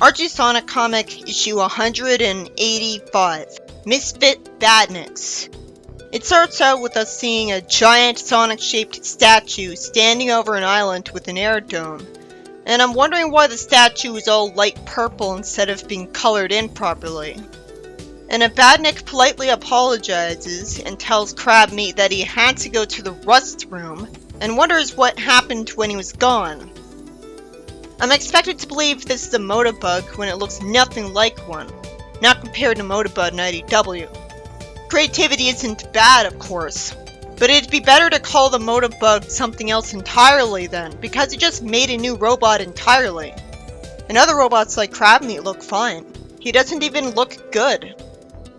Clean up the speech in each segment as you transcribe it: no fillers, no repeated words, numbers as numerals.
Archie Sonic Comic Issue 185, Misfit Badniks. It starts out with us seeing a giant Sonic-shaped statue standing over an island with an air dome, and I'm wondering why the statue is all light purple instead of being colored in properly. And a Badnik politely apologizes and tells Crabmeat that he had to go to the Rust Room, and wonders what happened when he was gone. I'm expected to believe this is a Motobug when it looks nothing like one, not compared to Motobug and IDW. Creativity isn't bad, of course, but it'd be better to call the Motobug something else entirely then, because he just made a new robot entirely. And other robots like Crabmeat look fine. He doesn't even look good.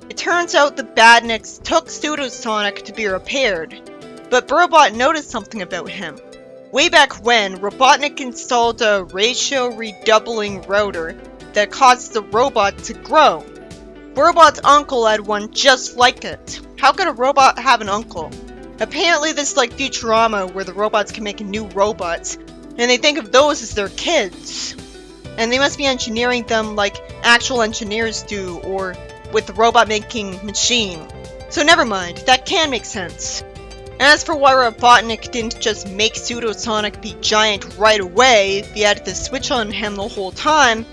It turns out the Badniks took Pseudo-Sonic to be repaired, but Burrobot noticed something about him. Way back when, Robotnik installed a ratio redoubling router that caused the robot to grow. Burrobot's uncle had one just like it. How could a robot have an uncle? Apparently this is like Futurama, where the robots can make new robots, and they think of those as their kids. And they must be engineering them like actual engineers do, or with the robot making machine. So never mind, that can make sense. As for why Robotnik didn't just make Pseudo-Sonic be giant right away if he had the switch on him the whole time,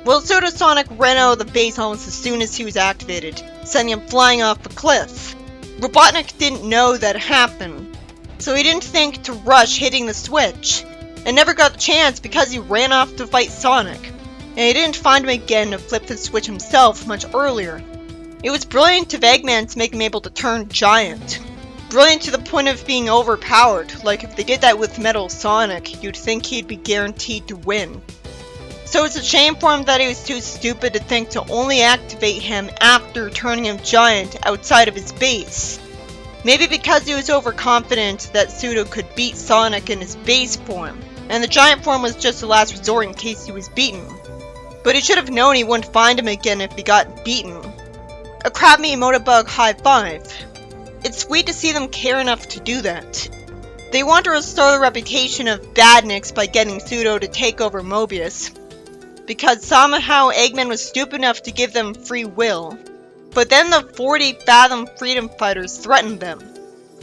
well, Pseudo-Sonic ran out of the base almost as soon as he was activated, sending him flying off a cliff. Robotnik didn't know that happened, so he didn't think to rush hitting the switch, and never got the chance because he ran off to fight Sonic, and he didn't find him again to flip the switch himself much earlier. It was brilliant of Eggman to make him able to turn giant. Brilliant to the point of being overpowered, like if they did that with Metal Sonic, you'd think he'd be guaranteed to win. So it's a shame for him that he was too stupid to think to only activate him after turning him giant outside of his base. Maybe because he was overconfident that Pseudo could beat Sonic in his base form, and the giant form was just a last resort in case he was beaten. But he should have known he wouldn't find him again if he got beaten. A Crabmeat Motobug high five. It's sweet to see them care enough to do that. They want to restore the reputation of Badniks by getting Pseudo to take over Mobius, because somehow Eggman was stupid enough to give them free will. But then the 40 Fathom Freedom Fighters threatened them,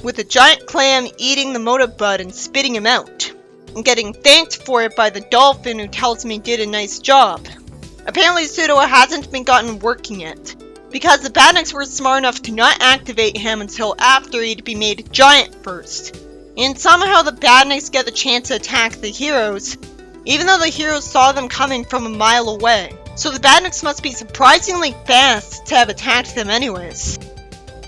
with a giant clam eating the Motobug and spitting him out, and getting thanked for it by the dolphin who tells him he did a nice job. Apparently Pseudo hasn't been gotten working yet, because the Badniks were smart enough to not activate him until after he'd be made giant first. And somehow the Badniks get the chance to attack the heroes, even though the heroes saw them coming from a mile away. So the Badniks must be surprisingly fast to have attacked them anyways.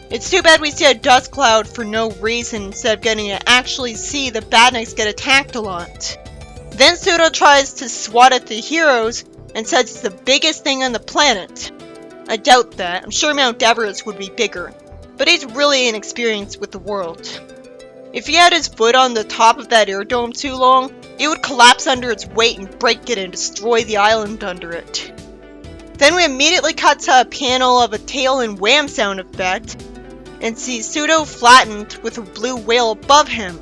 It's too bad we see a dust cloud for no reason instead of getting to actually see the Badniks get attacked a lot. Then Pseudo tries to swat at the heroes and says it's the biggest thing on the planet. I doubt that. I'm sure Mount Everest would be bigger, but he's really inexperienced with the world. If he had his foot on the top of that air dome too long, it would collapse under its weight and break it and destroy the island under it. Then we immediately cut to a panel of a tail and wham sound effect, and see Pseudo flattened with a blue whale above him.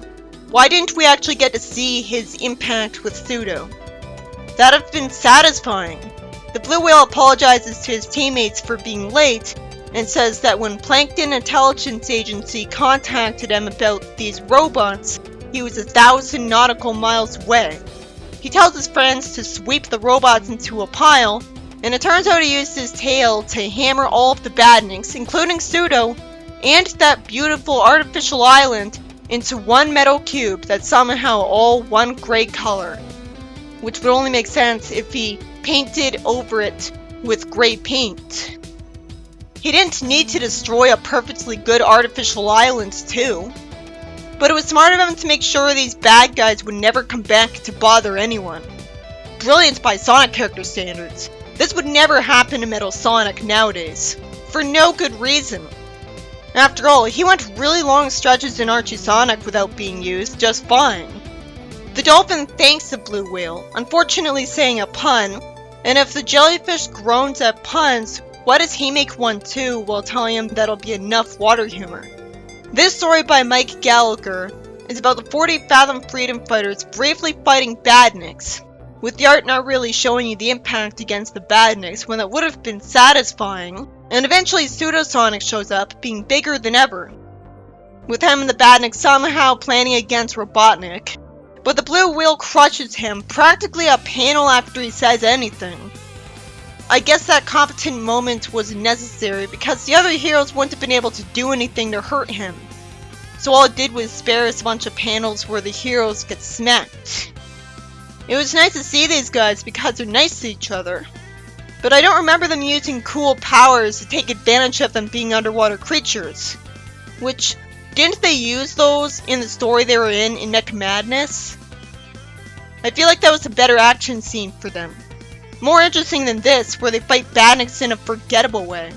Why didn't we actually get to see his impact with Pseudo? That'd have been satisfying. The blue whale apologizes to his teammates for being late, and says that when Plankton Intelligence Agency contacted him about these robots, he was 1,000 nautical miles away. He tells his friends to sweep the robots into a pile, and it turns out he used his tail to hammer all of the Badniks, including Pseudo, and that beautiful artificial island, into one metal cube that's somehow all one gray color. Which would only make sense if he painted over it with gray paint. He didn't need to destroy a perfectly good artificial island too. But it was smart of him to make sure these bad guys would never come back to bother anyone. Brilliant by Sonic character standards. This would never happen to Metal Sonic nowadays, for no good reason. After all, he went really long stretches in Archie Sonic without being used just fine. The dolphin thanks the blue whale, unfortunately saying a pun, and if the jellyfish groans at puns, why does he make one too while telling him that'll be enough water humor? This story by Mike Gallagher is about the 40 Fathom Freedom Fighters bravely fighting Badniks, with the art not really showing you the impact against the Badniks when that would have been satisfying. And eventually Pseudosonic shows up, being bigger than ever, with him and the Badnik somehow planning against Robotnik. But the blue wheel crushes him practically a panel after he says anything. I guess that competent moment was necessary because the other heroes wouldn't have been able to do anything to hurt him. So all it did was spare us a bunch of panels where the heroes get smacked. It was nice to see these guys because they're nice to each other. But I don't remember them using cool powers to take advantage of them being underwater creatures. Which, didn't they use those in the story they were in Mech Madness? I feel like that was a better action scene for them. More interesting than this, where they fight Badniks in a forgettable way.